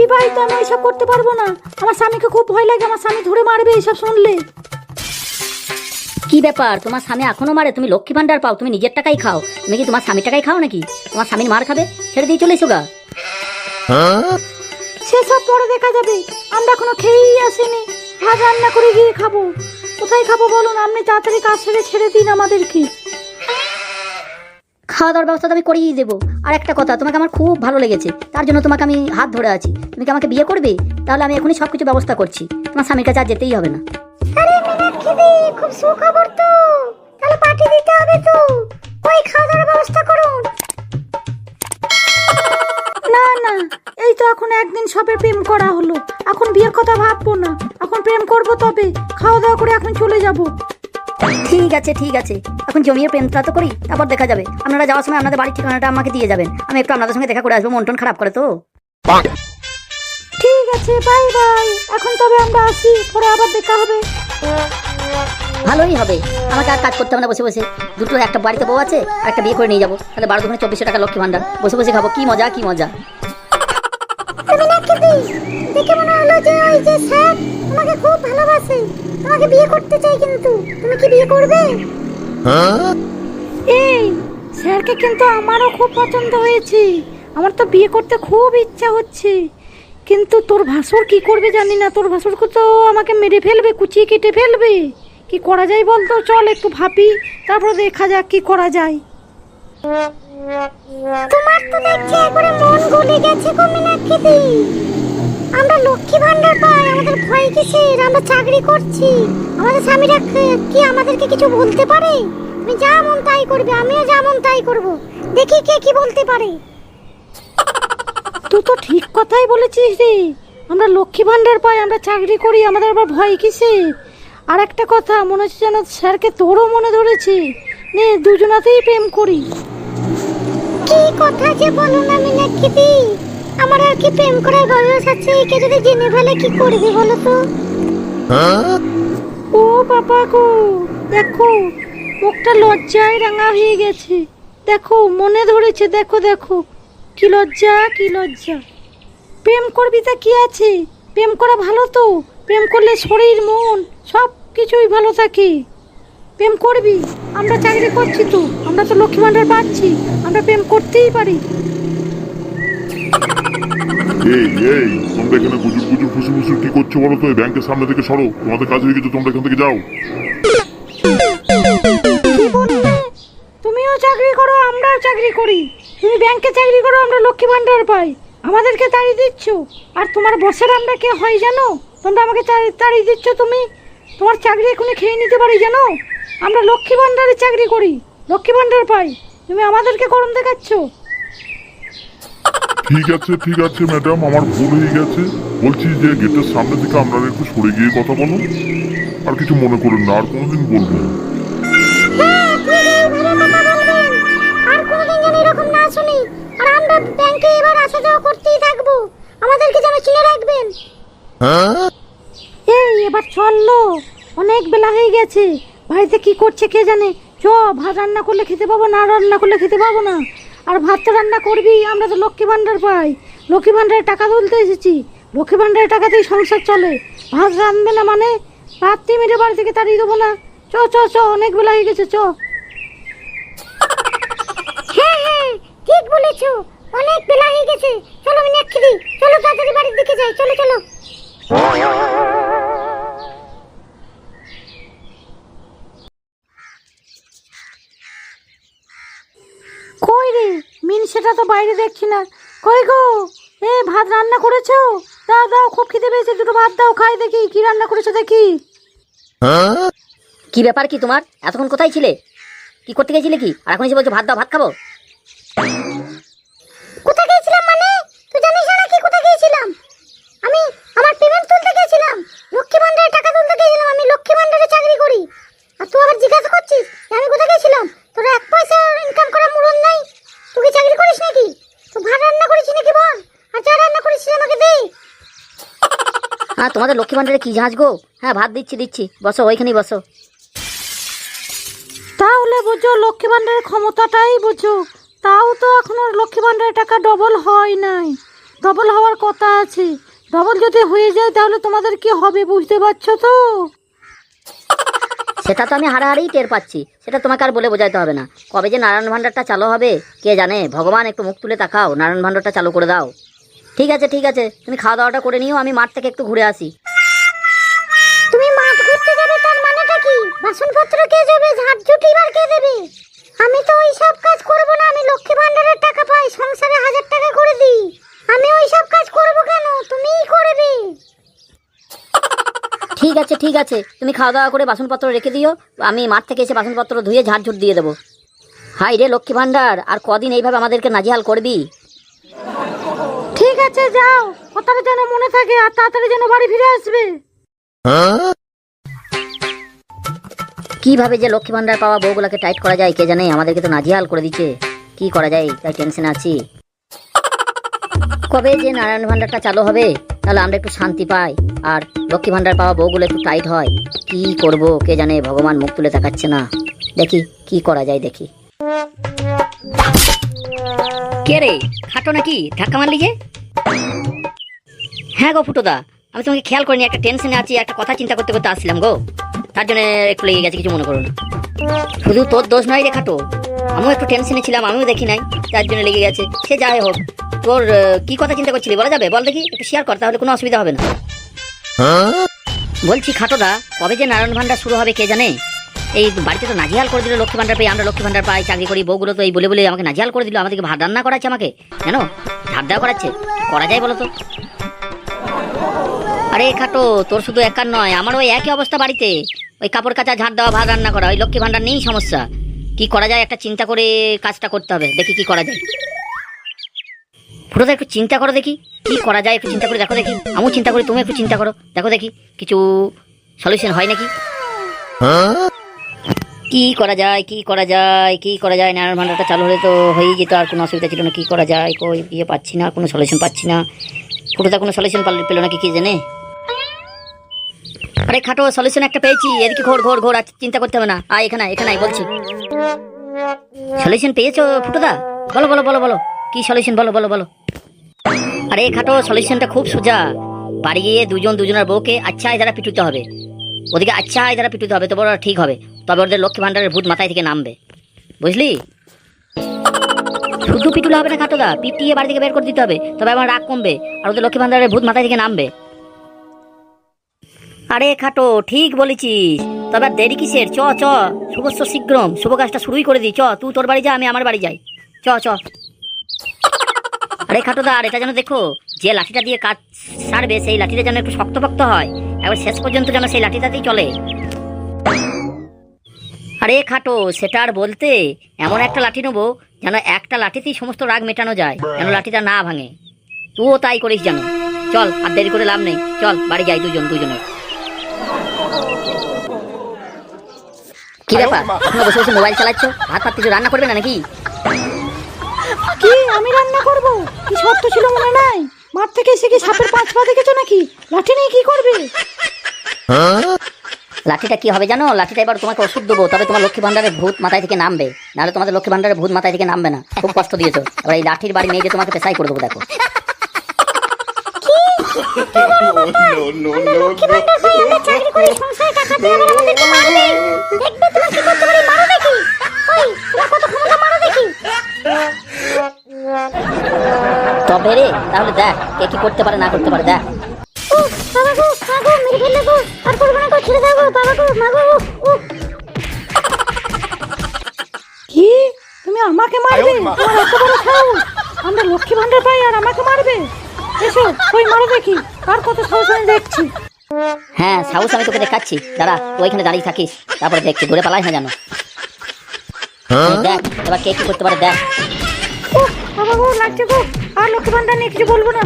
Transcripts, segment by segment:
বিবাহিত, আমি এইসব করতে পারবো না। আমার স্বামীকে খুব ভয় লাগে, আমার স্বামী ধরে মারবে এইসব শুনলে। কি ব্যাপার, তোমার স্বামী এখনো মারে? তুমি লক্ষ্মী ভান্ডার পাও, তুমি নিজের টাকাই খাও, তুমি কি তোমার স্বামীর টাকাই খাও নাকি? তোমার স্বামীর মার খাবে, ছেড়ে দিয়ে চলে এসো গা। সেসব পরে দেখা যাবে, আমরা এখনো খেয়েই আসিনি। ভাত রান্না করে গিয়ে খাবো। কোথায় খাবো বলুন? আপনি তাড়াতাড়ি কাজ ছেড়ে দিন আমাদেরকে। খাওয়া দাওয়ার ব্যবস্থা তো আমি করিয়ে দেবো। আর একটা কথা, তোমাকে আমার খুব ভালো লেগেছে, তার জন্য তোমাকে আমি হাত ধরে আছি। তুমি কি আমাকে বিয়ে করবে? তাহলে আমি এখনই সবকিছু ব্যবস্থা করছি, তোমার স্বামীর কাছে আর যেতেই হবে না। আরে মীনাক্ষী, খুব সুখবর তো, তাহলে পার্টি দিতে হবে তো। ওই খাওয়া দাওয়ার ব্যবস্থা করুন। না না, এই তো এখন একদিন সবে প্রেম করা হলো, এখন বিয়ের কথা ভাববো না। এখন প্রেম করব, তবে খাওয়া দাওয়া করে এখন চলে যাব। ঠিক আছে ঠিক আছে, এখন জমিয়ে প্রেমটা তো করি, তারপর দেখা যাবে। আপনারা যাওয়ার সময় আপনাদের বাড়ির ঠিকানাটা আমাকে দিয়ে যাবেন, আমি একটু আপনাদের সঙ্গে দেখা করে আসবো, মন টন খারাপ করে তো। ঠিক আছে, বাই বাই। এখন তবে আমরা আসি, পরে আবার দেখা হবে। ভালোই হবে, আমাকে আর কাজ করতে হবে না বসে বসে। দুটো, একটা বাড়িতে বউ আছে আর একটা বিয়ে করে নিয়ে যাবো, তাহলে 12-24 টাকা লক্ষ্মী ভান্ডার, বসে বসে খাবো। কি মজা কি মজা। দেখে মনে হলো যে ওই যে স্যার তোমাকে খুব ভালোবাসে, তোমাকে বিয়ে করতে চাই, কিন্তু তুমি কি বিয়ে করবে? এই স্যারকে কিন্তু আমারও খুব পছন্দ হয়েছে, আমার তো বিয়ে করতে খুব ইচ্ছা হচ্ছে। কিন্তু তোর ভাসুর কি করবে জানি না, তোর ভাসুরকে তো আমাকে মেরে ফেলবে, কুচিয়ে কেটে ফেলবে। কি করা যায় বলতো? চল একটু ভাবি, তারপরে দেখা যাক কি করা যায়। তোমার তো দেখছি একবারে মন গলে গেছে গো মীনাক্ষী দি। আমরা লক্ষ্মী ভান্ডার পাই, আমাদের ভয় কিসের? আমরা চাকরি করছি, আমাদের স্বামীরা কি আমাদেরকে কিছু বলতে পারে? তুমি যা মন তাই করবে, আমিও যা মন তাই করব, দেখি কে কি বলতে পারে। তুই তো ঠিক কথাই বলেছিস রে, আমরা লক্ষ্মী ভান্ডার পাই, আমরা চাকরি করি, আমাদের আবার ভয় কিসের? আর একটা কথা, মনে হচ্ছে যেন স্যারকে তোরও মনে ধরেছে। নে দুজনাতেই প্রেম করি। কি কথা যে বলো না মীনাক্ষী দি, আমার আর কি প্রেম করার বয়স আছে? একে যদি জেনে ফেলে কি করবে বলো তো? ও বাবা গো, দেখো মুখটা লজ্জায় রাঙা হয়ে গেছে, দেখো মনে ধরেছে, দেখো দেখো, কি লজ্জা কি লজ্জা। প্রেম করবি তা কি আছে, প্রেম করা ভালো তো, প্রেম করলে শরীর মন সব কিছুই ভালো থাকে। প্রেম করবি, আমরা চাকরি করছি তো, আমরা তো লক্ষ্মী ভান্ডার পাচ্ছি, আমরা প্রেম করতেই পারি। এই এই তোমরা এখানে গুজুর গুজুর ফুসুর ফুসুর কি করছো বলো তো? এই ব্যাংকের সামনে থেকে সরো, তোমাদের কাজ হয়ে গেছে, তোমরা এখান থেকে যাও। কি বললে? তুমিও চাকরি করো, আমরাও চাকরি করি, তুমি ব্যাংকে চাকরি করো, আমরা লক্ষ্মী ভান্ডার পাই, আমাদেরকে তাড়িয়ে দিচ্ছ। আর তোমার বসের আমরা কে হয় জানো? তোমরা আমাকে তাড়িয়ে দিচ্ছ, তুমি তোমার চাকরি এখনই খেয়ে নিতে পারি জানো? আমরা লক্ষ্মী ভান্ডারে চাকরি করি, লক্ষ্মী ভান্ডার পাই, তুমি আমাদেরকে গরম দেখাচ্ছ। ঠিক আছে ম্যাডাম, আমার ভুল হয়ে গেছে। বলছি যে গেটের সামনে থেকে আপনারা একটু সরে গিয়ে কথা বলুন, আর কিছু মনে করুন না, আর কোনোদিন বলবো না। আর কোনোদিন যেন এরকম না শুনি, আর আমরা ব্যাংকে এবার আসা যাওয়া করতেই থাকবো, আমাদেরকে যেন চিনে রাখবেন। এই এবার চললো, অনেক বেলা হয়ে গেছে, বাড়িতে কি করছে কে জানে। চ, ভাত রান্না করলে খেতে পাবো না, রান্না করলে খেতে পাবো না। আর ভাত তো রান্না করবি, আমরা তো লক্ষ্মী ভান্ডার পাই, লক্ষ্মী ভান্ডারের টাকা তুলতে এসেছি, লক্ষ্মী ভান্ডারের টাকাতেই সংসার চলে। ভাত রাঁধবে না মানে রাত্রি মেরে বাড়ি থেকে তাড়িয়ে দেবো না। চ চ চ, অনেক বেলা হয়ে গেছে, চ। হ্যাঁ হ্যাঁ ঠিক বলেছো, অনেক বেলা হয়ে গেছে, চলো মীনাক্ষী দি, চলো তাড়াতাড়ি বাড়ির দিকে যাই, চলো চলো। কই রে মিন, সেটা তো বাইরে দেখছি না। কই গো, এ ভাত রান্না করেছো? দাও দাও, খুব খিদে পেয়েছে, দুটো ভাত দাও, খাই দেখি কি রান্না করেছো দেখি। কি ব্যাপার কি তোমার, এতক্ষণ কোথায় ছিলে? কি করতে গেছিলে কি, আর এখন এসে বলছো ভাত দাও, ভাত খাবো? কোথায় গিয়েছিলাম মানে? তুই জানিস না কি কোথায় গিয়েছিলাম? আমি আমার পেমেন্ট তুলতে গিয়েছিলাম, লক্ষ্মী ভান্ডারে টাকা তুলতে গিয়েছিলাম, আমি লক্ষ্মী ভান্ডারে চাকরি করি। আর তুই আবার জিজ্ঞাসা করছিস যে আমি কোথায় গিয়েছিলাম? তোর এক পয়সা ইনকাম করার মুরন নাই, তুই কি চাকরি করিস নাকি? তো ভাত রান্না করেছিস নাকি বল, আর যা রান্না করেছিস আমাকে দে। হ্যাঁ, তোমাদের লক্ষ্মী ভান্ডারে কি জাহাজ গো? হ্যাঁ ভাত দিচ্ছি, বসো, ওইখানেই বসো। তাহলে বুঝো লক্ষ্মী ভান্ডারের ক্ষমতাটাই বুঝো, তাও তো এখনো লক্ষ্মী ভান্ডারের টাকা ডবল হয় নাই। ডবল হওয়ার কথা আছে। ডবল যদি হয়ে যায় তাহলে তোমাদের কি হবে বুঝতে পারছো তো? সেটা তো আমি হারাহারেই টের পাচ্ছি, সেটা তোমাকে আর বলে বোঝাইতে হবে না। কবে যে নারায়ণ ভাণ্ডারটা চালু হবে কে জানে। ভগবান একটু মুখ তুলে তাকাও, নারায়ণ ভাণ্ডারটা চালু করে দাও। ঠিক আছে ঠিক আছে, তুমি খাওয়া দাওয়াটা করে নিও, আমি মাঠ থেকে একটু ঘুরে আসি। তুমি মাঠ ঘুরতে যাবে তার মানেটা কি? বাসনপত্র কে যাবে, ঝাড়ঝুট এবার কে দেবে? আমি তো ওই সব কাজ করব না। আমি লক্ষ্মী ভান্ডারের টাকা পাই, সংসারে 1000 টাকা করে দিই। আমি ওই সব কাজ করব কেন? তুমিই করবে। ঠিক আছে ঠিক আছে, তুমি খাওয়া দাওয়া করে বাসনপত্র রেখে দিও, আমি মাঠ থেকে এসে বাসনপত্র ধুয়ে ঝাড়ঝুট দিয়ে দেবো। হাই রে লক্ষ্মী ভাণ্ডার, আর কদিন এইভাবে আমাদেরকে নাজেহাল করবি? ঠিক আছে যাও, কথাটা যেন মনে থাকে আর তাড়াতাড়ি যেন বাড়ি ফিরে আসবে। কিভাবে যে লক্ষ্মী ভাণ্ডার পাওয়া বউগুলাকে টাইট করা যায় কে জানে, আমাদেরকে তো নাজেহাল করে দিচ্ছে। কি করা যায় তাই টেনশনে আছি। কবে যে নারায়ণ ভাণ্ডারটা চালু হবে তাহলে আমরা একটু শান্তি পাই আর লক্ষ্মী ভাণ্ডার পাওয়া বউগুলো একটু টাইট হয়। কি করব কে জানে, ভগবান মুখ তুলে তাকাচ্ছে না। দেখি কি করা যায় দেখি। কে রে, খাটো নাকি? ধাক্কা মারলি যে? হ্যাঁ গো ফুটোদা, আমি তোমাকে খেয়াল করিনি, একটা টেনশনে আছি, একটা কথা চিন্তা করতে করতে আসছিলাম গো, তার জন্য একটু লেগে গেছে, কিছু মনে করো না। শুধু তোর দোষ নয় রে খাটো, আমিও একটু টেনশনে ছিলাম, আমিও দেখি নাই, তার জন্য লেগে গেছে। সে যাই হোক, তোর কি কথা চিন্তা করছিলি বলা যাবে? বল দেখি, একটু শেয়ার কর, তাহলে কোনো অসুবিধা হবে না। বলছি খাটোদা, কবে যে নারায়ণ ভাণ্ডার শুরু হবে কে জানে। এই বাড়িতে তো নাজেহাল করে দিল লক্ষ্মী ভাণ্ডার পেয়ে। আমরা লক্ষ্মী ভাণ্ডার পাই, চাকরি করি, বউগুলো তো এই বলে বলে আমাকে নাজেহাল করে দিল। আমাদেরকে ভাত রান্না করাচ্ছে, আমাকে জানো ধার দেওয়া করাচ্ছে। করা যায় বলো তো? আরে খাটো, তোর শুধু একার নয়, আমারও ওই একই অবস্থা বাড়িতে। ওই কাপড় কাচা, ঝাড় দেওয়া, ভাত রান্না করা, ওই লক্ষ্মী ভাণ্ডার নেই সমস্যা। কি করা যায় একটা চিন্তা করে কাজটা করতে হবে, দেখি কি করা যায়। পুরোটা একটু চিন্তা করো দেখি কি করা যায়, একটু চিন্তা করে দেখো দেখি। আমিও চিন্তা করি, তুমি একটু চিন্তা করো, দেখো দেখি কিছু সলিউশন হয় নাকি। কি করা যায়, কি করা যায়, কি করা যায়? নারায়ণ ভাণ্ডারটা চালু হলে তো হয়েই যেত, আর কোনো অসুবিধা ছিল না। কি করা যায়, কই ইয়ে পাচ্ছি না, কোনো সলিউশন পাচ্ছি না। পুরোটা কোনো সলিউশন পেলো নাকি কি জানে। আরে খাটো, সলিউশন একটা পেয়েছি, এদিকে ঘোর ঘোর ঘোর, আর চিন্তা করতে হবে না, আয় এখানে এখানে বলছি। সলিউশন পেয়েছো ফুটোদা? বলো বলো বলো বলো, কি সলিউশন বলো বলো বলো। আরে খাটো, সলিউশনটা খুব সোজা। বাড়ি গিয়ে দুজনের বউকে আচ্ছা দ্বারা পিটুতে হবে, ওদিকে আচ্ছা দ্বারা পিটুতে হবে, তবে ওরা ঠিক হবে। তবে ওদের লক্ষ্মী ভাণ্ডারের ভূত মাথায় থেকে নামবে, বুঝলি? শুধু পিটুলে হবে না খাটোদা, পিটিয়ে বাড়ি থেকে বের করে দিতে হবে, তবে আমার রাগ কমবে আর ওদের লক্ষ্মী ভাণ্ডারের ভূত মাথায় থেকে নামবে। আরে খাটো, ঠিক বলেছিস, তবে আর দেরি কিসের? চ চ, শুভস্য শীঘ্রম, শুভ কাজটা শুরুই করে দিই। চ, তুই তোর বাড়ি যা, আমি আমার বাড়ি যাই। চ চ। আরে খাটোদা, আর এটা যেন দেখো, যে লাঠিটা দিয়ে কাজ সারবে সেই লাঠিটা যেন একটু শক্তপোক্ত হয়, একবার শেষ পর্যন্ত যেন সেই লাঠিটাতেই চলে। আরে খাটো, সেটা আর বলতে, এমন একটা লাঠি নেবো যেন একটা লাঠিতেই সমস্ত রাগ মেটানো যায়, যেন লাঠিটা না ভাঙে। তুইও তাই করিস যেন। চল, আর দেরি করে লাভ নেই, চল বাড়ি যাই দুজনে। কি ব্যাপার, এখনো বসে বসে মোবাইল চালাচ্ছ? ভাত ফাত কিছু রান্না করবে না নাকি? কি আমি রান্না করব? কি শর্ত ছিল মনে নাই? মাঠ থেকে এসে কি সাপের 5 পা দেখেছো নাকি? লাঠি নিয়ে কি করবে? লাঠিটা কি হবে জানো? লাঠিটা এবার তোমাকে ওষুধ দেবো, তবে তোমার লক্ষ্মী ভাণ্ডারের ভূত মাথায় থেকে নামবে, নাহলে তোমাদের লক্ষ্মী ভাণ্ডারের ভূত মাথায় থেকে নামবে না। খুব কষ্ট দিয়েছো, এবার এই লাঠির বাড়ি মেয়ে যে তোমাকে পেশাই করে দেবো, দেখো। তবে রে, তাহলে দেখ কে কি করতে পারে না করতে পারে, দেখ। কি তুমি আমাকে মারবে? তোমার এত বড় সাহস! আমরা লক্ষ্মী ভান্ডার পাই আর আমাকে মারবে? এসো, ওই মারো দেখি কার কত সাহস আমি দেখছি। হ্যাঁ, সাহস আমি তোকে দেখাচ্ছি, দাঁড়া, ওইখানে দাঁড়িয়ে থাকিস, তারপরে দেখছি, ঘুরে পালাই না জানো। দেখ এবার কে কি করতে পারে, দেখ। বাবা গো, লাগছে গো, আর লক্ষ্মী ভান্ডার নিয়ে কিছু বলবো না।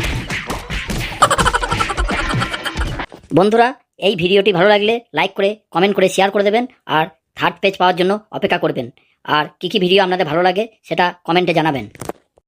বন্ধুরা, এই ভিডিওটি ভালো লাগলে লাইক করে, কমেন্ট করে, শেয়ার করে দেবেন, আর থার্ড পেজ পাওয়ার জন্য অপেক্ষা করবেন। আর কি কি ভিডিও আপনাদের ভালো লাগে সেটা কমেন্টে জানাবেন।